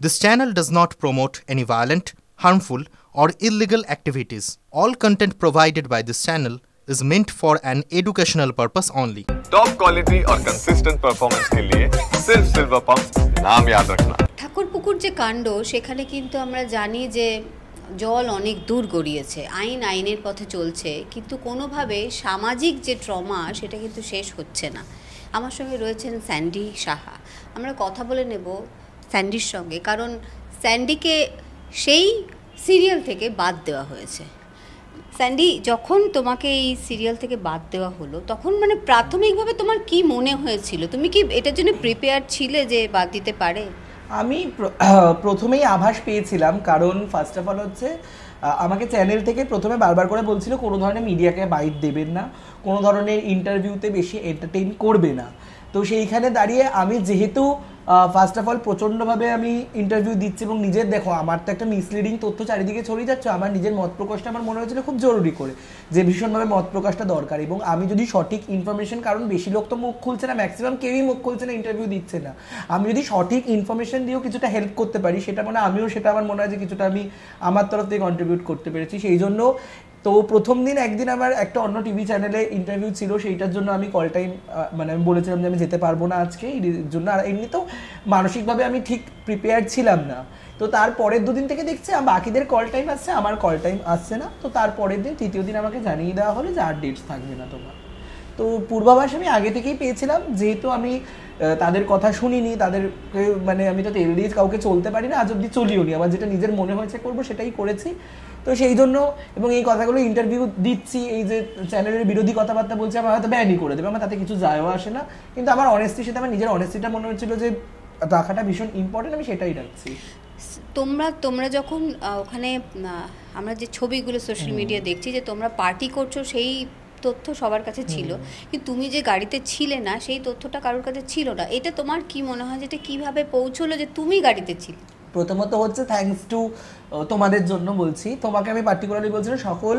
This channel does not promote any violent, harmful, or illegal activities. All content provided by this channel is meant for an educational purpose only. Top quality और consistent performance के लिए सिर्फ silver pump नाम याद रखना। ঠাকুরপুকুর যে কাণ্ড সেখানে কিন্তু আমরা জানি যে জল অনেক দূর গড়িয়েছে, আইনের পথে চলছে, কিন্তু কোনোভাবে সামাজিক যে ট্রমা সেটা কিন্তু শেষ হচ্ছে না। আমার সঙ্গে রয়েছেন স্যান্ডি সাহা। আমরা কথা বলে নেব স্যান্ডির সঙ্গে, কারণ স্যান্ডিকে সেই সিরিয়াল থেকে বাদ দেওয়া হয়েছে। স্যান্ডি, যখন তোমাকে এই সিরিয়াল থেকে বাদ দেওয়া হলো তখন মানে প্রাথমিকভাবে তোমার কি মনে হয়েছিল? তুমি কি এটার জন্য প্রিপেয়ার ছিলে যে বাদ দিতে পারে? আমি প্রথমেই আভাস পেয়েছিলাম, কারণ ফার্স্ট অফ অল হচ্ছে আমাকে চ্যানেল থেকে প্রথমে বারবার করে বলছিল কোনো ধরনের মিডিয়াকে বাইট দেবেন না, কোনো ধরনের ইন্টারভিউতে বেশি এন্টারটেইন করবে না। তো সেইখানে দাঁড়িয়ে আমি যেহেতু ফার্স্ট অফ অল প্রচণ্ডভাবে আমি ইন্টারভিউ দিচ্ছি এবং নিজের দেখো আমার তো একটা মিসলিডিং তথ্য চারিদিকে ছড়িয়ে যাচ্ছে, আমার নিজের মত প্রকাশটা আমার মনে হয়েছিল খুব জরুরি করে, যে ভীষণভাবে মত প্রকাশটা দরকার। এবং আমি যদি সঠিক ইনফরমেশন, কারণ বেশি লোক তো মুখ খুলছে না, ম্যাক্সিমাম কেউই মুখ খুলছে না, ইন্টারভিউ দিচ্ছে না, আমি যদি সঠিক ইনফরমেশন দিয়েও কিছুটা হেল্প করতে পারি সেটা মানে আমিও সেটা আমার মনে হয় যে কিছুটা আমি আমার তরফ থেকে কন্ট্রিবিউট করতে পেরেছি। সেই জন্য তো প্রথম দিন একদিন আমার একটা অন্য টিভি চ্যানেলে ইন্টারভিউ ছিল, সেইটার জন্য আমি কল টাইম মানে আমি বলেছিলাম যে আমি যেতে পারবো না আজকে এই জন্য। আর এমনিতেও মানসিকভাবে আমি ঠিক প্রিপেয়ার ছিলাম না। তো তারপরের দুদিন থেকে দেখছি বাকিদের কল টাইম আসছে, আমার কল টাইম আসছে না। তো তারপরের দিন তৃতীয় দিন আমাকে জানিয়ে দেওয়া হলো যে আর ডেটস থাকবে না তোমার। তো পূর্বাভাস আমি আগে থেকেই পেয়েছিলাম, যেহেতু আমি তাদের কথা শুনিনি, তাদেরকে মানে আমি তো তেল দিয়ে কাউকে চলতে পারি না, আজ অব্দি চলিও নি, আমার যেটা নিজের মনে হয়েছে করবো সেটাই করেছি। তো সেই জন্য এবং এই কথাগুলো ইন্টারভিউ দিচ্ছি, এই যে চ্যানেলের বিরোধী কথাবার্তা বলছে আমার হয়তো ব্যানই করে দেবে, আমার তাতে কিছু যায়ও আসে না, কিন্তু আমার অনেস্টির সাথে আমার নিজের অনেস্টিটা মনে হচ্ছিল যে রাখাটা ভীষণ ইম্পর্টেন্ট, আমি সেটাই রাখছি। তোমরা যখন ওখানে আমরা যে ছবিগুলো সোশ্যাল মিডিয়া দেখছি যে তোমরা পার্টি করছো, সেই তথ্য সবার কাছে ছিল, কিন্তু তুমি যে গাড়িতে ছিলে না সেই তথ্যটা কারোর কাছে ছিল না। এটা তোমার কি মনে হয়, যেটা কিভাবে পৌঁছলো যে তুমি গাড়িতে ছিলে? প্রথমত হচ্ছে থ্যাঙ্কস টু তোমাদের জন্য বলছি, তোমাকে আমি পার্টিকুলারলি বলছি না, সকল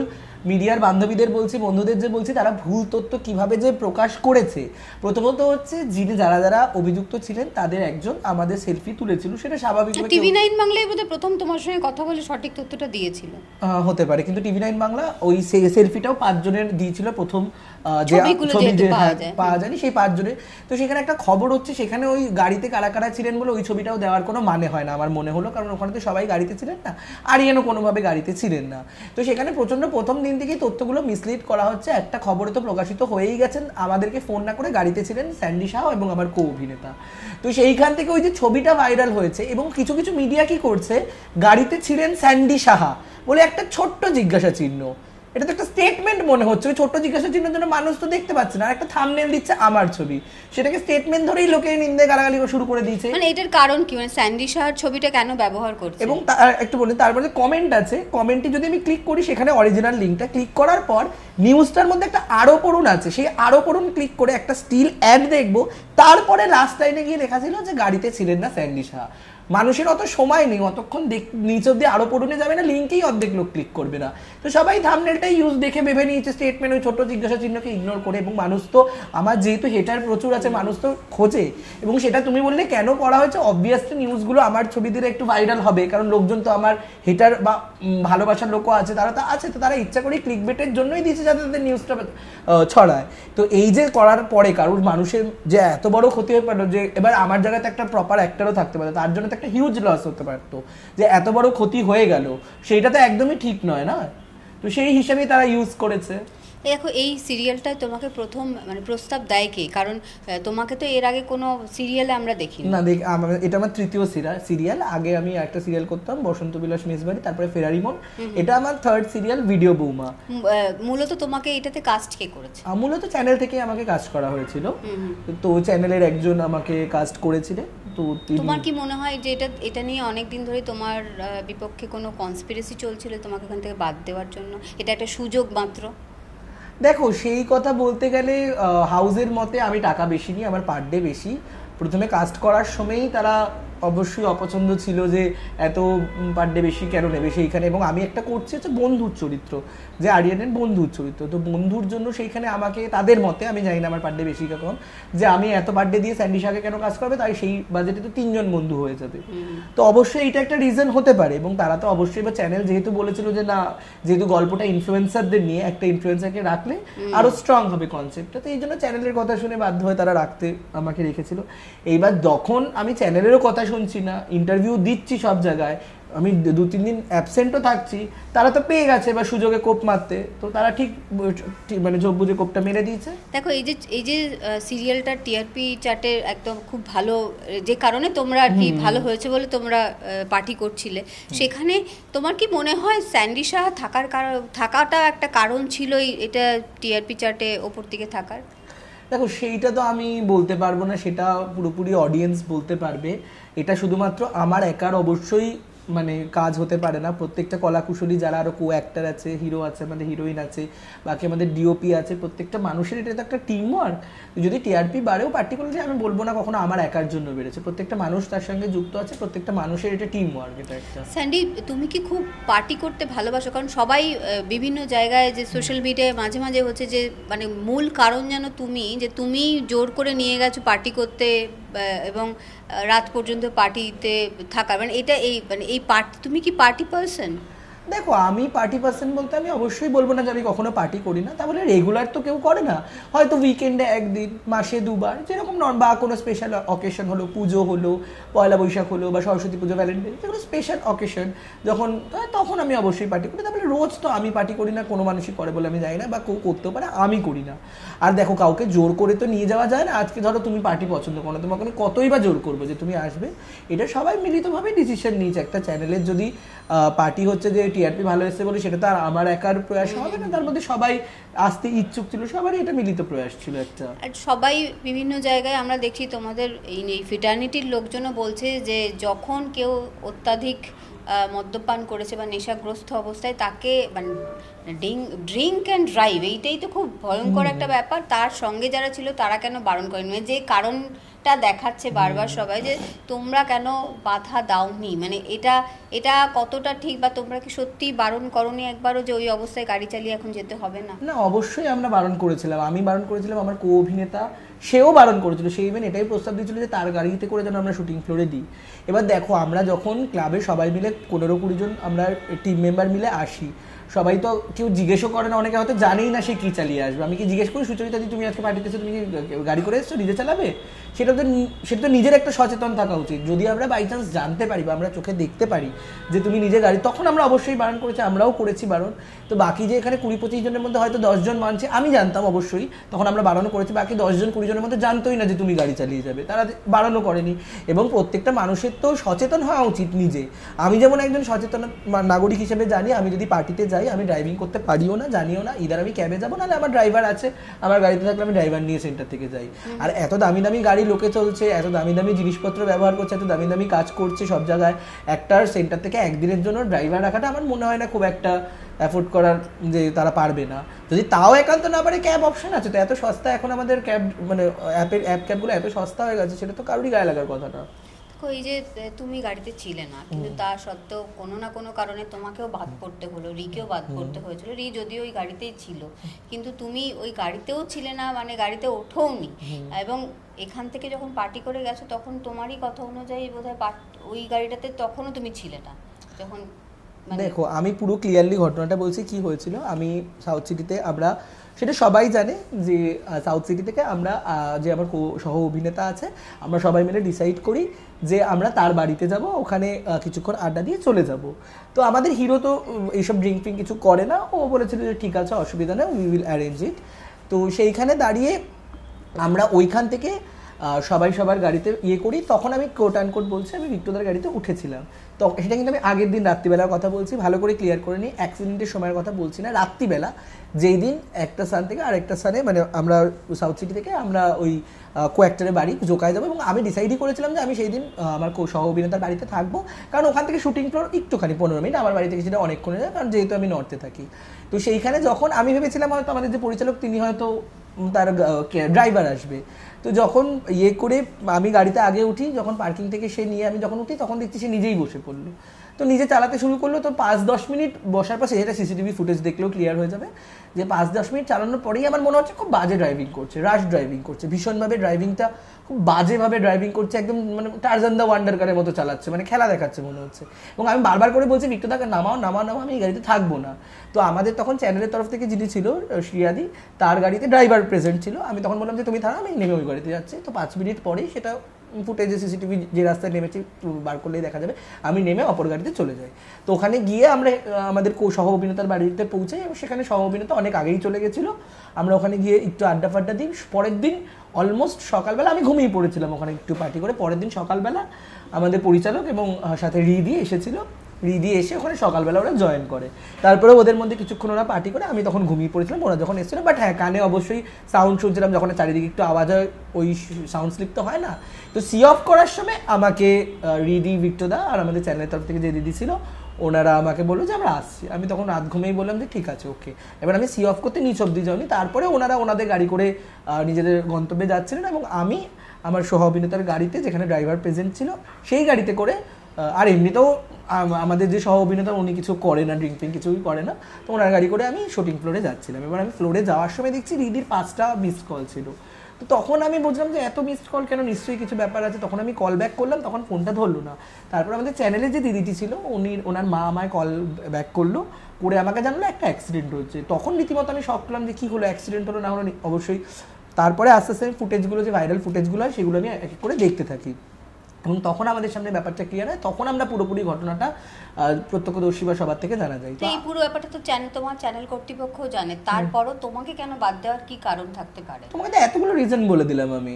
মিডিয়ার বান্ধবীদের বলছি, বন্ধুদের যে বলছি, তারা ভুল তথ্য কিভাবে যে প্রকাশ করেছে। প্রথমত হচ্ছে যারা অভিযুক্ত ছিলেন তাদের একজন আমাদের সেলফি তুলেছিল, সেটা স্বাভাবিক। TV9 বাংলায় বোধহয় প্রথম তোমার সঙ্গে কথা বলে সঠিক তথ্যটা দিয়েছিল, হতে পারে, কিন্তু TV9 বাংলা ওই সেলফিটাও 5 জনের দিয়েছিল প্রথম, যে ছবি পাওয়া যায়নি সেই 5 জনের। তো সেখানে একটা খবর হচ্ছে, সেখানে ওই গাড়িতে কারা কারা ছিলেন বলে ওই ছবিটাও দেওয়ার কোনো মানে হয় না আমার মনে হলো, কারণ ওখানে তো সবাই গাড়িতে ছিলেন না, আরিয়ানও কোনোভাবে গাড়িতে ছিলেন না। তো সেখানে প্রচন্ড প্রথম দিন থেকেই তথ্যগুলো মিসলিড করা হচ্ছে। একটা খবরে তো প্রকাশিত হয়েই গেছেন, আমাদেরকে ফোন না করে গাড়িতে ছিলেন স্যান্ডি শাহ এবং আমার কো অভিনেতা। তো সেইখান থেকে ওই যে ছবিটা ভাইরাল হয়েছে, এবং কিছু কিছু মিডিয়া কি করছে, গাড়িতে ছিলেন স্যান্ডি সাহা বলে একটা ছোট্ট জিজ্ঞাসা চিহ্ন, এটা তো একটা স্টেটমেন্ট মনে হচ্ছে, ওই ছোট্ট জিজ্ঞাসা চিহ্নের জন্য মানুষ তো দেখতে পাচ্ছে না, আর একটা থাম্বনেল দিচ্ছে আমার ছবি, সেটাকে স্টেটমেন্ট ধরেই লোকে নিন্দে গালাগালি শুরু করে দিয়েছে। মানে এটার কারণ কি, মানে স্যান্ডি শাহর ছবিটা কেন ব্যবহার করছে? এবং একটু বলি, তারপরে কমেন্ট আছে, কমেন্টে যদি আমি ক্লিক করি সেখানে অরিজিনাল লিঙ্কটা ক্লিক করার পর নিউজটার মধ্যে একটা আরো পড়ুন আছে, সেই আরো পড়ুন ক্লিক করে একটা স্টিল অ্যাড দেখবো, তারপরে লাস্ট লাইনে গিয়ে লেখা ছিল যে গাড়িতে ছিলেন না স্যান্ডি শাহ। মানুষের অত সময় নেই, অতক্ষণ নিচ অব্দি আরো পড়ুনে যাবে না, লিঙ্কেই অর্ধেক লোক ক্লিক করবে না। তো সবাই থাম্বনেলটাই ইউজ দেখে ভেবে নিয়েছে স্টেটমেন্ট, ওই ছোট্ট জিজ্ঞাসা চিহ্নকে ইগনোর করে। এবং মানুষ তো আমার যেহেতু হেটার প্রচুর আছে, মানুষ তো খোঁজে, এবং সেটা তুমি বললে কেন করা হয়েছে, অবভিয়াসলি নিউজগুলো আমার ছবি দিলে একটু ভাইরাল হবে, কারণ লোকজন তো আমার হেটার বা ভালোবাসার লোকও আছে, তারা তো আছে, তো তারা ইচ্ছা করেই ক্লিক বেটের জন্যই দিয়েছে যাতে তাদের নিউজটা ছড়ায়। তো এই যে করার পরে কারোর মানুষের যে এত বড় ক্ষতি হয়ে পারলো, যে এবার আমার জায়গাতে একটা প্রপার অ্যাক্টরও থাকতে পারে, তার জন্য একটা হিউজ লস হতে পারতো, যে এত বড় ক্ষতি হয়ে গেল, সেইটা তো একদমই ঠিক নয় না। তো সেই হিসাবেই তারা ইউজ করেছে। দেখো, এই সিরিয়ালটায় তোমাকে প্রথম মানে প্রস্তাব দেয় কে? কারণ তোমাকে তো এর আগে কোনো সিরিয়ালে আমরা দেখিনি না। এটা আমার তৃতীয় সিরিয়াল। আগে আমি একটা সিরিয়াল করতাম বসন্ত বিলাস মেজবাড়ি, তারপরে ফেরারি মন, এটা আমার থার্ড সিরিয়াল ভিডিও বৌমা। মূলত তোমাকে এটাতে কাস্ট কে করেছে? মূলত চ্যানেল থেকে আমাকে কাস্ট করা হয়েছিল, তো চ্যানেলের একজন আমাকে কাস্ট করেছিলেন। তো তোমার কি মনে হয় যে এটা নিয়ে অনেকদিন ধরে তোমার বিপক্ষে কোনো কনস্পিরেসি চলছিল তোমাকে এখান থেকে বাদ দেওয়ার জন্য? এটা একটা সুযোগ মাত্র? দেখো, সেই কথা বলতে গেলে হাউসের মতে আমি টাকা বেশি নিই, আমার পার ডে বেশি। প্রথমে কাস্ট করার সময়ই তারা অবশ্যই অপছন্দ ছিল যে এত পার ডে বেশি কেন নেবে সেইখানে, এবং আমি একটা করছি হচ্ছে বন্ধুর চরিত্র, যে আরিয়ানের বন্ধুর চরিত্র, তো বন্ধুর জন্য সেইখানে আমাকে তাদের মতে, আমি জানি না আমার পার ডে বেশি কম, যে আমি এত পার ডে দিয়ে স্যান্ডি শাকে কেন কাজ করবে, তাই সেই বাজেটে তো 3 জন বন্ধু হয়ে যাবে। তো অবশ্যই এটা একটা রিজন হতে পারে, এবং তারা তো অবশ্যই বা চ্যানেল যেহেতু বলেছিল যে না, যেহেতু গল্পটা ইনফ্লুয়েন্সারদের নিয়ে, একটা ইনফ্লুয়েন্সারকে রাখলে আরো স্ট্রং হবে কনসেপ্টটা, তো এই জন্য চ্যানেলের কথা শুনে বাধ্য হয়ে তারা রাখতে আমাকে রেখেছিল। এইবার যখন আমি চ্যানেলেরও কথা শুনছি না, ইন্টারভিউ দিচ্ছি সব জায়গায়, আমি 2-3 দিন অ্যাবসেন্টও থাকছি, তারা তো পেয়ে গেছে বা সুযোগে কোপ মারতে, তো তারা ঠিক মানে ঝোপ বুঝে কোপটা মেরে দিয়েছে। দেখো এই যে সিরিয়ালটা টিআরপি চার্টে একদম খুব ভালো, যে কারণে তোমরা আর কি ভালো হয়েছে বলে তোমরা পার্টি করছিলে, সেখানে তোমার কি মনে হয় স্যান্ডি শাহ থাকাটা একটা কারণ ছিল এটা টিআরপি চার্টে ওপর দিকে থাকার? দেখো সেইটা তো আমি বলতে পারবো না, সেটা পুরোপুরি অডিয়েন্স বলতে পারবে। এটা শুধুমাত্র আমার একার অবশ্যই মানে কাজ হতে পারে না, প্রত্যেকটা কলাকুশলী যারা আরো কো অ্যাক্টর আছে, হিরো আছে, আমাদের হিরোইন আছে, বাকি আমাদের ডিওপি আছে, প্রত্যেকটা মানুষের এটা তো একটা টিম ওয়ার্ক। যদি টিআরপি বাড়েও পার্টিকুলারলি আমি বলবো না কখনো আমার একার জন্য বেড়েছে, প্রত্যেকটা মানুষ তার সঙ্গে যুক্ত আছে, প্রত্যেকটা মানুষের এটা টিম ওয়ার্ক। এটা একটা স্যান্ডি, তুমি কি খুব পার্টি করতে ভালোবাসো? কারণ সবাই বিভিন্ন জায়গায় যে সোশ্যাল মিডিয়ায় মাঝে মাঝে হচ্ছে যে মানে মূল কারণ যেন তুমি জোর করে নিয়ে গেছো পার্টি করতে এবং রাত পর্যন্ত পার্টিতে থাকা, মানে এটা এই পার্টি, তুমি কি পার্টি পারসন? দেখো আমি পার্টি পার্সন বলতে আমি অবশ্যই বলবো না যে আমি কখনো পার্টি করি না, তাহলে রেগুলার তো কেউ করে না, হয়তো উইকেন্ডে একদিন, মাসে 2বার, যেরকম বা কোনো স্পেশাল অকেশন হলো, পুজো হলো, পয়লা বৈশাখ হলো, বা সরস্বতী পুজো, ভ্যালেন্টাইন, যেগুলো স্পেশাল অকেশন যখন, তখন আমি অবশ্যই পার্টি করি। তাহলে রোজ তো আমি পার্টি করি না, কোনো মানুষই করে বলে আমি জানি না, বা কেউ করতেও পারে, আমি করি না। আর দেখো কাউকে জোর করে তো নিয়ে যাওয়া যায় না। আজকে ধরো তুমি পার্টি পছন্দ করো না, তোমাকে কতই বা জোর করবো যে তুমি আসবে, এটা সবাই মিলিতভাবে ডিসিশন নিয়েছে। একটা চ্যানেলের যদি পার্টি হচ্ছে যে টিআরপি ভালো এসেছে বলে সেটা তো আর আমার একার প্রয়াস হবে না, তার মধ্যে সবাই আসতে ইচ্ছুক ছিল, সবারই এটা মিলিত প্রয়াস ছিল একটা। আর সবাই বিভিন্ন জায়গায় আমরা দেখছি তোমাদের এই ফিটার্নিটির লোকজনও বলছে যে যখন কেউ অত্যাধিক মদ্যপান করেছে বা নেশাগ্রস্ত অবস্থায় তাকে মানে ড্রিঙ্ক অ্যান্ড ড্রাইভ, এইটাই তো খুব ভয়ঙ্কর একটা ব্যাপার। তার সঙ্গে যারা ছিল তারা কেন বারণ করেনি? যে কারণটা দেখাচ্ছে বারবার সবাই যে তোমরা কেন বাধা দাওনি, মানে এটা কতটা ঠিক, বা তোমরা কি সত্যি বারণ করনি একবারও যে ওই অবস্থায় গাড়ি চালিয়ে এখন যেতে হবে না? না, অবশ্যই আমরা বারণ করেছিলাম, আমি বারণ করেছিলাম, আমার কো অভিনেতা সেও বারণ করেছিল, সে ইভেন এটাই প্রস্তাব দিয়েছিল যে তার গাড়িতে করে যেন আমরা শুটিং ফ্লোরে দিই। এবার দেখো আমরা যখন ক্লাবে সবাই মিলে 15-20 জন আমরা টিম মেম্বার মিলে আসি, সবাই তো কেউ জিজ্ঞেসও করে না, অনেকে হয়তো জানেই না সে কি চালিয়ে আসবে। আমি কি জিজ্ঞেস করি সুচরিতা দি তুমি আজকে পার্টিতে এসে তুমি কি গাড়ি করে এসছো, নিজে চালাবে? সেটা তো নিজের একটা সচেতন থাকা উচিত। যদি আমরা বাই চান্স জানতে পারি বা আমরা চোখে দেখতে পারি যে তুমি নিজে গাড়ি, তখন আমরা অবশ্যই বারণ করেছি, আমরাও করেছি বারণ। তো বাকি যে এখানে 20-25 জনের মধ্যে হয়তো 10 জন মানছে, আমি জানতাম অবশ্যই, তখন আমরা বারণও করেছি। বাকি 10 জন 20 জনের মধ্যে জানতোই না যে তুমি গাড়ি চালিয়ে যাবে, তারা বারণও করেনি। এবং প্রত্যেকটা মানুষের তো সচেতন হওয়া উচিত নিজে। আমি যেমন একজন সচেতন নাগরিক হিসেবে জানি, আমি যদি পার্টিতে যাই আমি ড্রাইভিং করতে পারিও না, জানিও না, ইদার আমি ক্যাবে যাবো, নাহলে আমার ড্রাইভার আছে, আমার গাড়িতে থাকলে আমি ড্রাইভার নিয়ে সেন্টার থেকে যাই। আর এত দামি দামি গাড়ি লোকে চলছে, এত দামি দামি জিনিসপত্র ব্যবহার করছে, এত দামি দামি কাজ করছে সব জায়গায়, একটার সেন্টার থেকে একদিনের জন্য ড্রাইভার রাখাটা আমার মনে হয় না খুব একটা অ্যাফোর্ড করার, যে তারা পারবে না। যদি তাও একান্ত না পারে, ক্যাব অপশন আছে তো, এত সস্তা এখন আমাদের ক্যাব, মানে অ্যাপ ক্যাবগুলো এত সস্তা হয়ে গেছে, সেটা তো কারোরই গায়ে লাগার কথা না। এই যে তুমি গাড়িতে ছিলে না, কিন্তু তা সত্ত্বেও কোনো না কোনো কারণে তোমাকেও বাদ পড়তে হলো, রিকেও বাদ পড়তে হয়েছিল। রি যদিও ওই গাড়িতেই ছিল, কিন্তু তুমি ওই গাড়িতেও ছিলে না, মানে গাড়িতে ওঠোওনি। এবং এখান থেকে যখন পার্টি করে গেছো তখন তোমারই কথা অনুযায়ী বোধহয় ওই গাড়িটাতে তখনও তুমি ছিলে না যখন। দেখো আমি পুরো ক্লিয়ারলি ঘটনাটা বলছি কি হয়েছিল। আমি সাউথ সিটিতে, আমরা সেটা সবাই জানে যে সাউথ সিটি থেকে আমরা, যে আমার সহ অভিনেতা আছে, আমরা সবাই মিলে ডিসাইড করি যে আমরা তার বাড়িতে যাব, ওখানে কিছুক্ষণ আড্ডা দিয়ে চলে যাব। তো আমাদের হিরো তো এইসব ড্রিঙ্ক ফিঙ্ক কিছু করে না, ও বলেছিল যে ঠিক আছে অসুবিধা নেই, উই উইল অ্যারেঞ্জ ইট। তো সেইখানে দাঁড়িয়ে আমরা ওইখান থেকে সবাই সবার গাড়িতে করি। তখন আমি কোট অ্যান্ড কোট বলছি আমি বিক্টোদার গাড়িতে উঠেছিলাম। তো সেটা কিন্তু আমি আগের দিন রাত্রিবেলার কথা বলছি, ভালো করে ক্লিয়ার করে নিই, অ্যাক্সিডেন্টের সময়ের কথা বলছি না, রাত্রিবেলা যেই দিন একটা স্থান থেকে আরেকটা স্থানে, মানে আমরা সাউথ সিটি থেকে আমরা ওই কোঅ্যাক্টরের বাড়ি জোকায় যাবো। এবং আমি ডিসাইডই করেছিলাম যে আমি সেই দিন আমার সহ অভিনেতার বাড়িতে থাকবো, কারণ ওখান থেকে শুটিং ফ্লোর একটুখানি 15 মিনিট, আমার বাড়ি থেকে সেটা অনেকক্ষণে যায়, কারণ যেহেতু আমি নর্থে থাকি। তো সেইখানে যখন আমি ভেবেছিলাম হয়তো আমাদের যে পরিচালক তিনি হয়তো তার ড্রাইভার আসবে। তো যখন ইয়ে করে আমি গাড়িতে আগে উঠি, যখন পার্কিং থেকে সে নিয়ে আমি যখন উঠি তখন দেখছি সে নিজেই বসে পড়লো। তো নিজে চালাতে শুরু করলো। তো 5-10 মিনিট বসার পর সেটা সিসিটিভি ফুটেজ দেখলেও ক্লিয়ার হয়ে যাবে যে 5-10 মিনিট চালানোর পরেই আমার মনে হচ্ছে খুব বাজে ড্রাইভিং করছে, রাশ ড্রাইভিং করছে, ভীষণভাবে ড্রাইভিংটা খুব বাজেভাবে ড্রাইভিং করছে, একদম মানে টারজান দ্য ওয়ান্ডার কারের মতো চালাচ্ছে, মানে খেলা দেখাচ্ছে মনে হচ্ছে। এবং আমি বারবার করে বলছি বিক্টদাকে নামাও নামাও নামাও, আমি এই গাড়িতে থাকবো না। তো আমাদের তখন চ্যানেলের তরফ থেকে যিনি ছিল শ্রিয়াদি, তার গাড়িতে ড্রাইভার প্রেজেন্ট ছিল। আমি তখন বললাম যে তুমি থাকো, আমি নেমে ওই গাড়িতে যাচ্ছি। তো 5 মিনিট পরেই সেটা ফুটেজে সিসিটিভি যে রাস্তায় নেমেছি বার করলেই দেখা যাবে, আমি নেমে অপর গাড়িতে চলে যাই। তো ওখানে গিয়ে আমরা আমাদের সহ অভিনেতার বাড়িতে পৌঁছাই এবং সেখানে সহ অভিনেতা অনেক আগেই চলে গেছিলো। আমরা ওখানে গিয়ে একটু আড্ডা ফাড্ডা দিই। পরের দিন অলমোস্ট সকালবেলা আমি ঘুমিয়ে পড়েছিলাম ওখানে একটু পার্টি করে। পরের দিন সকালবেলা আমাদের পরিচালক এবং সাথে রিদি এসেছিলো। রিদি এসে ওখানে সকালবেলা ওরা জয়েন করে। তারপরে ওদের মধ্যে কিছুক্ষণ ওরা পার্টি করে, আমি তখন ঘুমিয়ে পড়েছিলাম ওরা যখন এসেছিলো। বাট হ্যাঁ, কানে অবশ্যই সাউন্ড শুনছিলাম, যখন চারিদিকে একটু আওয়াজ হয় ওই সাউন্ড স্লিপ তো হয় না। তো সি অফ করার সময় আমাকে রিদি, বিক্টদা আর আমাদের চ্যানেলের তরফ থেকে যে দিদি ছিল ওনারা আমাকে বললো যে আমরা আসছি। আমি তখন রাত ঘুমেই বললাম যে ঠিক আছে ওকে। এবার আমি সি অফ করতে নিচ অব্দি যাইনি। তারপরে ওনারা ওনাদের গাড়ি করে নিজেদের গন্তব্যে যাচ্ছিলেন এবং আমি আমার সহ অভিনেতার গাড়িতে, যেখানে ড্রাইভার প্রেজেন্ট ছিল, সেই গাড়িতে করে। আর এমনিতেও আমাদের যে সহ অভিনেতা উনি কিছু করে না, ড্রিঙ্ক ফিঙ্ক কিছুই করে না। তো ওনার গাড়ি করে আমি শুটিং ফ্লোরে যাচ্ছিলাম। এবার আমি ফ্লোরে যাওয়ার সময় দেখছি রিদির 5টা মিসড কল ছিল। তো তখন আমি বুঝলাম যে এত মিসড কল কেন, নিশ্চয়ই কিছু ব্যাপার আছে। তখন আমি কল ব্যাক করলাম, তখন ফোনটা ধরলো না। তারপর আমাদের চ্যানেলের যে দিদিটি ছিল ওনার মা আমায় কল ব্যাক করলো, করে আমাকে জানলো একটা অ্যাক্সিডেন্ট হচ্ছে। তখন রীতিমতো আমি শক পেলাম যে কী হলো, অ্যাক্সিডেন্ট হলো না হলো অবশ্যই। তারপরে আস্তে আস্তে ফুটেজগুলো, যে ভাইরাল ফুটেজগুলো হয় সেগুলো আমি এক এক করে দেখতে থাকি এবং তখন আমাদের সামনে ব্যাপারটা ক্লিয়ার হয়। তখন আমরা পুরোপুরি ঘটনাটা প্রত্যক্ষদর্শী বা সবার থেকে জানা যায়। এই পুরো ব্যাপারটা তো তোমার চ্যানেল কর্তৃপক্ষও জানে, তারপরও তোমাকে কেন বাদ দেওয়ার কি কারণ থাকতে পারে? তোমাকে তো এতগুলো রিজন বলে দিলাম আমি।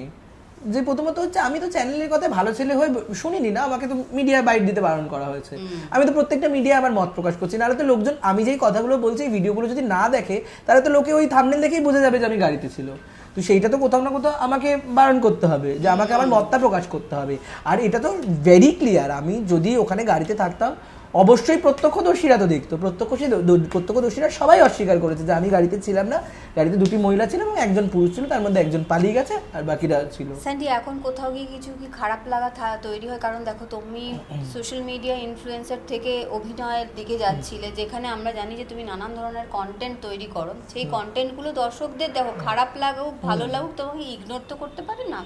যে প্রথমত হচ্ছে আমি তো চ্যানেলের কথা ভালো ছেলে হয়ে শুনিনি না, আমাকে তো মিডিয়ায় বাইট দিতে বারণ করা হয়েছে। আমি তো প্রত্যেকটা মিডিয়ায় আমার মত প্রকাশ করছি, নাহলে তো লোকজন আমি যেই কথাগুলো বলছি এই ভিডিওগুলো যদি না দেখে তাহলে তো লোকে ওই থাম্বনেল দেখেই বুঝে যাবে যে আমি গাড়িতে ছিল। তো সেইটা তো কোথাও না কোথাও আমাকে বারণ করতে হবে, যে আমাকে আমার মতটা প্রকাশ করতে হবে। আর এটা তো ভেরি ক্লিয়ার, আমি যদি ওখানে গাড়িতে থাকতাম অবশ্যই প্রত্যক্ষদর্শীরা তো দেখতো। প্রত্যক্ষদর্শীরা সবাই অস্বীকার করেছে যে আমি গাড়িতে ছিলাম না। গাড়িতে 2টি মহিলা ছিল এবং একজন পুরুষ ছিল, তার মধ্যে একজন পালিয়ে গেছে আর বাকিরা ছিল। স্যান্ডি, এখন কোথাও গিয়ে কিছু কি খারাপ লাগা তৈরি হয়? কারণ দেখো, তুমি সোশ্যাল মিডিয়া ইনফ্লুয়েন্সার থেকে অভিনয়ের দিকে যাচ্ছিলে, যেখানে আমরা জানি যে তুমি নানান ধরনের কন্টেন্ট তৈরি করো। সেই কন্টেন্টগুলো দর্শকদের দেখো খারাপ লাগুক ভালো লাগুক তোমাকে ইগনোর তো করতে পারে না।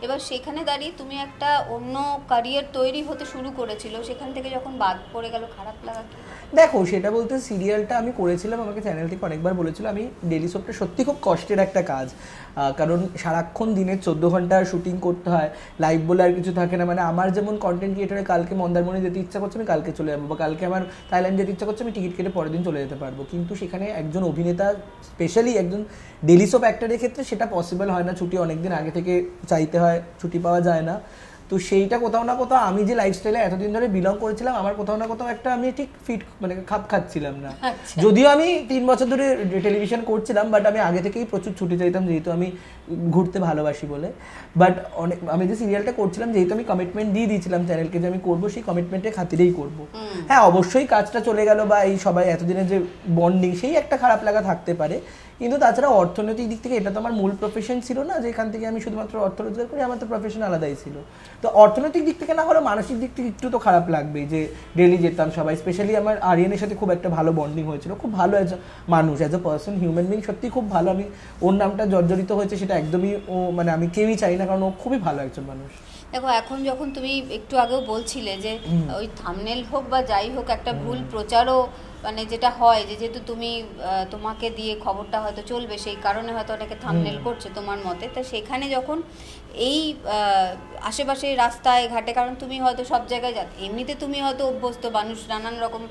এবার সেখানে দাঁড়িয়ে তুমি একটা অন্য ক্যারিয়ার তৈরি হতে শুরু করেছিল, সেখান থেকে যখন বাদ পড়ে গেল, খারাপ লাগা কি? দেখো, সেটা বলতে সিরিয়ালটা আমি করেছিলাম, আমাকে চ্যানেল থেকে অনেকবার বলেছিল আমি ডেলি সোপটা সত্যি খুব কষ্টের একটা কাজ। কারণ সারাক্ষণ দিনে 14 ঘন্টা শুটিং করতে হয়, লাইভ বলে আর কিছু থাকে না। মানে আমার যেমন কন্টেন্ট ক্রিয়েটারে কালকে মন্দারমণি যেতে ইচ্ছা করছে আমি কালকে চলে যাবো, বা কালকে আমার থাইল্যান্ড যেতে ইচ্ছা করছে আমি টিকিট কেটে পরের দিন চলে যেতে পারবো। কিন্তু সেখানে একজন অভিনেতা, স্পেশালি একজন ডেলি সোপ অ্যাক্টরের ক্ষেত্রে সেটা পসিবল হয় না। ছুটি অনেকদিন আগে থেকে চাইতে হয়, ছুটি পাওয়া যায় না। তো সেইটা কোথাও না কোথাও আমি যে লাইফস্টাইলে এতদিন ধরে বিলং করেছিলাম, আমার কোথাও না কোথাও একটা আমি ঠিক ফিট মানে খাপ খাচ্ছিলাম না। যদিও আমি 3 বছর ধরে টেলিভিশন করছিলাম, বাট আমি আগে থেকেই প্রচুর ছুটি চাইতাম, যেহেতু আমি ঘুরতে ভালোবাসি বলে। বাট আমি যে সিরিয়ালটা করছিলাম, যেহেতু আমি কমিটমেন্ট দিয়ে দিয়েছিলাম চ্যানেলকে যে আমি করবো, সেই কমিটমেন্টের খাতিরেই করবো। হ্যাঁ, অবশ্যই কাজটা চলে গেল বা এই সবাই এতদিনের যে বন্ডিং, সেই একটা খারাপ লাগা থাকতে পারে। কিন্তু তাছাড়া অর্থনৈতিক দিক থেকে এটা তো আমার মূল প্রফেশন ছিল না, যে এখান থেকে আমি শুধুমাত্র অর্থ রোজগার করি, আমার তো প্রফেশন আলাদাই ছিল। তো অর্থনৈতিক দিক থেকে না হলে মানসিক দিক থেকে একটু তো খারাপ লাগবেই, যে ডেলি যেতাম সবাই, স্পেশালি আমার আরিয়ানের সাথে খুব একটা ভালো বন্ডিং হয়েছিল, খুব ভালো অ্যাজ মানুষ, as a person, human being সত্যি খুব ভালো। আমি ওর নামটা জর্জরিত হয়েছে সেটা একদমই মানে আমি কেউই চাই না, কারণ ও খুবই ভালো একজন মানুষ। দেখো, এখন যখন তুমি একটু আগেও বলছিলে যে ওই থাম্বনেল হোক বা যাই হোক একটা ভুল প্রচারও মানে যেটা হয়, যে যেহেতু তুমি তোমাকে দিয়ে খবরটা হয়তো চলবে, সেই কারণে হয়তো অনেকে থাম্বনেল করছে তোমার মতে। তা সেখানে যখন এই আশেপাশে রাস্তায় ঘাটে, কারণ তুমি হয়তো সব জায়গায় এমনিতে তুমি হয়তো অভ্যস্ত, মানুষ নানান রকম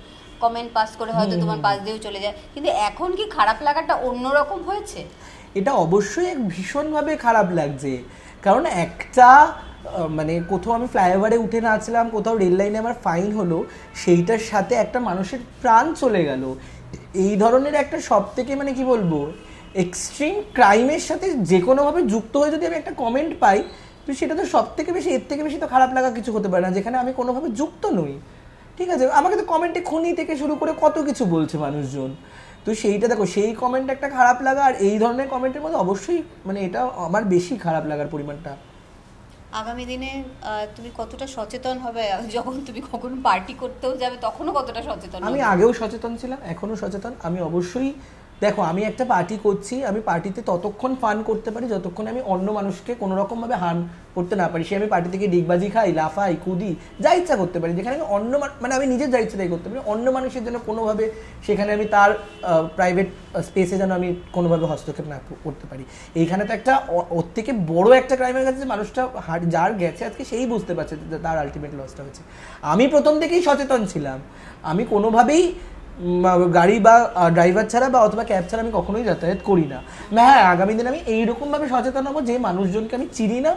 কমেন্ট পাস করে হয়তো তোমার পাশ দিয়েও চলে যায়, কিন্তু এখন কি খারাপ লাগাটা অন্যরকম হয়েছে? এটা অবশ্যই ভীষণভাবে খারাপ লাগছে, কারণ একটা মানে কোথাও আমি ফ্লাইওভারে উঠে নাচলাম, কোথাও রেল লাইনে আমার ফাইন হলো, সেইটার সাথে একটা মানুষের প্রাণ চলে গেল। এই ধরনের একটা সব থেকে মানে কি বলবো এক্সট্রিম ক্রাইমের সাথে যে কোনোভাবে যুক্ত হয়ে যদি আমি একটা কমেন্ট পাই, তো সেটা তো সব থেকে বেশি, এর থেকে বেশি তো খারাপ লাগা কিছু হতে পারে না, যেখানে আমি কোনোভাবে যুক্ত নই। ঠিক আছে, আমাকে তো কমেন্টে খুনি থেকে শুরু করে কত কিছু বলছে মানুষজন। তো তো সেইটা দেখো, সেই কমেন্ট একটা খারাপ লাগা আর এই ধরনের কমেন্টের মধ্যে অবশ্যই মানে এটা আমার বেশি খারাপ লাগার পরিমাণটা। আগামী দিনে তুমি কতটা সচেতন হবে, যখন তুমি কখনো পার্টি করতেও যাবে তখনও কতটা সচেতন? আমি আগেও সচেতন ছিলাম, এখনো সচেতন। আমি অবশ্যই, দেখো আমি একটা পার্টি করছি, আমি পার্টিতে ততক্ষণ ফান করতে পারি যতক্ষণ আমি অন্য মানুষকে কোনো রকমভাবে হার্ম করতে না পারি। সে আমি পার্টি থেকে ডিগবাজি খাই, লাফাই, কুদি, যা ইচ্ছা করতে পারি, যেখানে আমি অন্য মানে আমি নিজের যা ইচ্ছা তাই করতে পারি। অন্য মানুষের জন্য কোনোভাবে সেখানে আমি তার প্রাইভেট স্পেসে যেন আমি কোনোভাবে হস্তক্ষেপ না করতে পারি। এইখানে তো একটা ওর থেকে বড় একটা ক্রাইমের কাছে যে মানুষটা যার গেছে আজকে সেই বুঝতে পারছে যে তার আলটিমেট লসটা হয়েছে। আমি প্রথম থেকেই সচেতন ছিলাম, আমি কোনোভাবেই গাড়ি বা ড্রাইভার ছাড়া বা অথবা ক্যাব ছাড়া আমি কখনোই যাতায়াত করি না। হ্যাঁ, আগামী দিনে আমি এইরকমভাবে সচেতন হবো যে মানুষজনকে আমি চিনি না,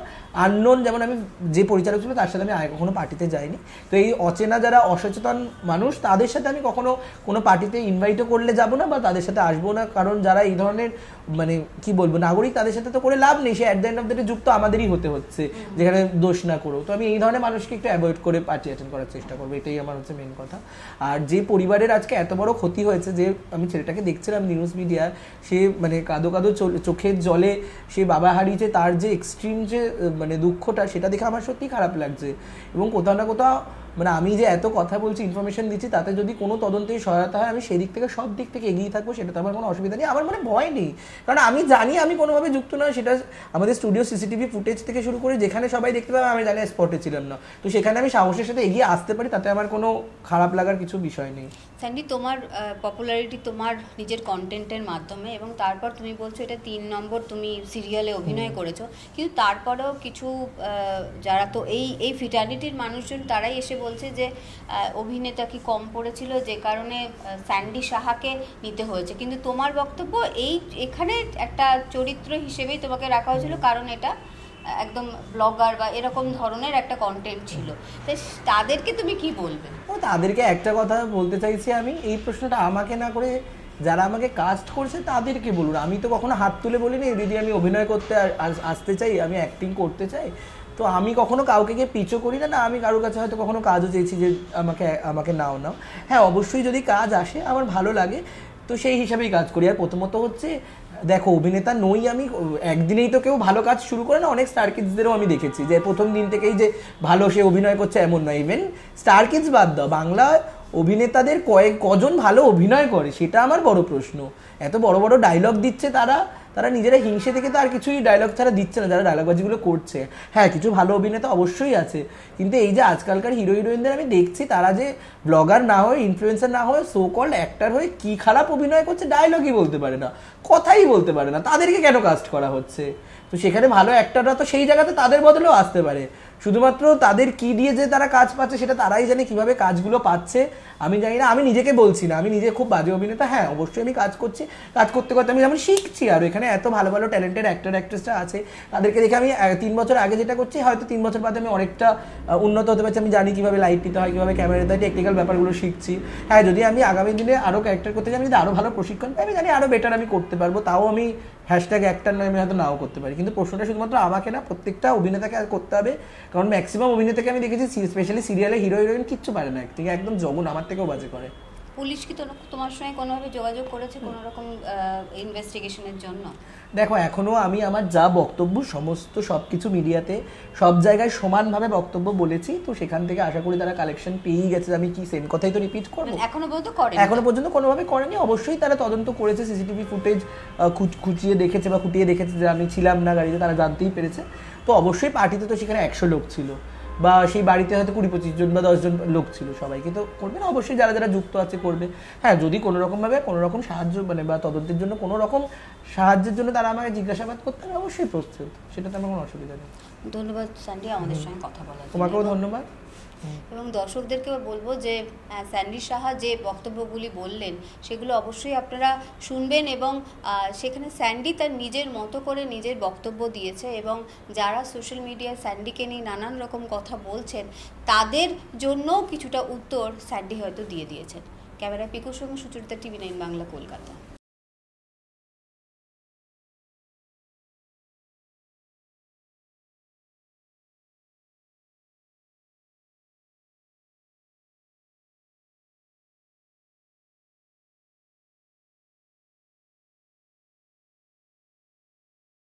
আননোন, যেমন আমি যে পরিচালক ছিল তার সাথে আমি আগে কখনো পার্টিতে যাইনি। তো এই অচেনা যারা অসচেতন মানুষ তাদের সাথে আমি কখনো কোনো পার্টিতে ইনভাইটও করলে যাব না বা তাদের সাথে আসবো না, কারণ যারা এই ধরনের মানে কি বলবো নাগরিক, তাদের সাথে তো করে লাভ নেই, সে at the end of the day যুক্ত আমাদেরই হতে হচ্ছে যেখানে দোষ না করেও। তো আমি এই ধরনের মানুষকে একটু অ্যাভয়েড করে পার্টি অ্যাটেন্ড করার চেষ্টা করবো, এটাই আমার হচ্ছে মেন কথা। আর যে পরিবারের আজকে এত বড় ক্ষতি হয়েছে, যে আমি ছেলেটাকে দেখছিলাম নিউজ মিডিয়ার, সে মানে কাঁদো কাঁদো চোখের জলে সে বাবা হারিয়েছে, তার যে এক্সট্রিম যে মানে দুঃখটা, সেটা দেখে আমার সত্যিই খারাপ লাগছে। এবং কোথাও না কোথাও মানে আমি যে এত কথা বলছি, ইনফরমেশন দিচ্ছি, তাতে যদি কোনো তদন্তের সহায়তা হয় আমি সেই দিক থেকে সব দিক থেকে এগিয়ে থাকবো, সেটা তো আমার কোনো অসুবিধা নেই, আমার মনে ভয় নেই। কারণ আমি জানি আমি কোনোভাবে যুক্ত নয়, সেটা আমাদের স্টুডিও সিসিটিভি ফুটেজ থেকে শুরু করে যেখানে সবাই দেখতে পাবে আমি জানি স্পটে ছিলাম না, তো সেখানে আমি সাহসের সাথে এগিয়ে আসতে পারি, তাতে আমার কোনো খারাপ লাগার কিছু বিষয় নেই। স্যান্ডি, তোমার পপুলারিটি তোমার নিজের কন্টেন্টের মাধ্যমে, এবং তারপর তুমি বলছো এটা 3 নম্বর তুমি সিরিয়ালে অভিনয় করেছো, কিন্তু তারপরেও কিছু যারা তো এই ফিটার্নিটির মানুষজন তারাই এসে বলছে যে অভিনেতা কি কম পড়েছিল যে কারণে স্যান্ডি সাহাকে নিতে হয়েছে, কিন্তু তোমার বক্তব্য এখানে একটা চরিত্র হিসেবেই তোমাকে রাখা হয়েছিল, কারণ এটা একদম ব্লগার বা এরকম ধরনের একটা কন্টেন্ট ছিল। তাই তাদেরকে তুমি কি বলবে? তাদেরকে একটা কথা বলতে চাইছি আমি, এই প্রশ্নটা আমাকে না করে যারা আমাকে কাস্ট করছে তাদেরকে বলুন। আমি তো কখনো হাত তুলে বলিনি দিদি আমি অভিনয় করতে আসতে চাই, আমি অ্যাক্টিং করতে চাই। তো আমি কখনো কাউকে গিয়ে পিছু করি না, আমি কারোর কাছে হয়তো কখনো কাজও চেয়েছি যে আমাকে নাও। হ্যাঁ, অবশ্যই যদি কাজ আসে আমার ভালো লাগে, তো সেই হিসাবেই কাজ করি। আর প্রথমত হচ্ছে দেখো, অভিনেতা নই আমি, একদিনেই তো কেউ ভালো কাজ শুরু করে না। অনেক স্টার কিডসদেরও আমি দেখেছি যে প্রথম দিন থেকেই যে ভালো সে অভিনয় করছে এমন নয়। ইভেন স্টার কিডস বাদ দাও, বাংলা অভিনেতাদের কজন ভালো অভিনয় করে সেটা আমার বড় প্রশ্ন। এত বড় বড় ডায়লগ দিচ্ছে তারা নিজেরা হিংসে থেকে তো আর কিছুই ডায়লগ ছাড়া দিচ্ছে না, যারা ডায়লগবাজিগুলো করছে। হ্যাঁ, কিছু ভালো অভিনেতা অবশ্যই আছে, কিন্তু এই যে আজকালকার হিরো হিরোইনদের আমি দেখছি, তারা যে ব্লগার না হয়ে, ইনফ্লুয়েন্সার না হয়ে, সো কল্ড অ্যাক্টর হয়ে কি খারাপ অভিনয় করছে, ডায়লগই বলতে পারে না, কথাই বলতে পারে না, তাদেরকে কেন কাস্ট করা হচ্ছে? তো সেখানে ভালো অ্যাক্টররা তো সেই জায়গাতে তাদের বদলেও আসতে পারে। শুধুমাত্র তাদের কি দিয়ে যে তারা কাজ পাচ্ছে সেটা তারাই জানে, কিভাবে কাজগুলো পাচ্ছে আমি জানি না। আমি নিজেকে বলছি না আমি নিজে খুব বাজে অভিনেতা, হ্যাঁ অবশ্যই আমি কাজ করছি, কাজ করতে করতে আমি যেমন শিখছি। আর এখানে এত ভালো ভালো ট্যালেন্টেড অ্যাক্টর অ্যাক্ট্রেসরা আছে, তাদেরকে দেখে আমি 3 বছর আগে যেটা করছি হয়তো 3 বছর বাদে আমি অনেকটা উন্নত হতে পারছি। আমি জানি কীভাবে লাইট নিতে হয়, কীভাবে ক্যামেরা নিতে হয়, টেকনিক্যাল ব্যাপারগুলো শিখছি। হ্যাঁ, যদি আমি আগামী দিনে আরও ক্যারেক্টার করতে চাই, আমি যদি আরও ভালো প্রশিক্ষণ পাই, আমি জানি আরও বেটার আমি করতে পারবো। তাও আমি হ্যাশট্যাগ অ্যাক্টর নয়, আমি হয়তো নাও করতে পারি। কিন্তু প্রশ্নটা শুধুমাত্র আমাকে না, প্রত্যেকটা অভিনেতাকে করতে হবে, কারণ ম্যাক্সিমাম অভিনেতাকে আমি দেখেছি স্পেশালি সিরিয়ালে হিরো হিরোইন কিচ্ছু পারে না অ্যাক্টিং, একদম জঘন্য, আমার থেকেও বাজে করে। পুলিশ কি তোমার সঙ্গে কোনোভাবে যোগাযোগ করেছে কোনো রকম ইনভেস্টিগেশনের জন্য? দেখো, এখনও আমি আমার যা বক্তব্য সমস্ত সব কিছু মিডিয়াতে সব জায়গায় সমানভাবে বক্তব্য বলেছি, তো সেখান থেকে আশা করি তারা কালেকশন পেয়েই গেছে। আমি কি সেম কথাই তো রিপিট করবো? এখনো পর্যন্ত কোনোভাবে করেনি। অবশ্যই তারা তদন্ত করেছে, সিসিটিভি ফুটেজ খুঁটিয়ে দেখেছে যে আমি ছিলাম না গাড়িতে, তারা জানতেই পেরেছে। তো অবশ্যই পার্টিতে তো সেখানে 100 লোক ছিল, বা সেই বাড়িতে হয়তো 20-25 জন বা 10 জন লোক ছিল, সবাইকে তো করবে না, অবশ্যই যারা যারা যুক্ত আছে করবে। হ্যাঁ, যদি কোনো রকমভাবে কোনো রকম সাহায্য মানে বা তদন্তের জন্য কোনো রকম সাহায্যের জন্য তারা আমাকে জিজ্ঞাসাবাদ করতে হবে, অবশ্যই প্রস্তুত, সেটাতে আমার কোনো অসুবিধা নেই। ধন্যবাদ স্যান্ডি আমাদের সঙ্গে কথা বলার জন্য। তোমাকেও ধন্যবাদ। এবং দর্শকদেরকেও বলবো যে স্যান্ডি সাহা যে বক্তব্যগুলি বললেন সেগুলো অবশ্যই আপনারা শুনবেন, এবং সেখানে স্যান্ডি তার নিজের মতো করে নিজের বক্তব্য দিয়েছে, এবং যারা সোশ্যাল মিডিয়ায় স্যান্ডিকে নিয়ে নানান রকম কথা বলছেন তাদের জন্য কিছুটা উত্তর স্যান্ডি হয়তো দিয়ে দিয়েছেন। ক্যামেরায় পিকুর সঙ্গে সুচরিতা, TV9 বাংলা, কলকাতা।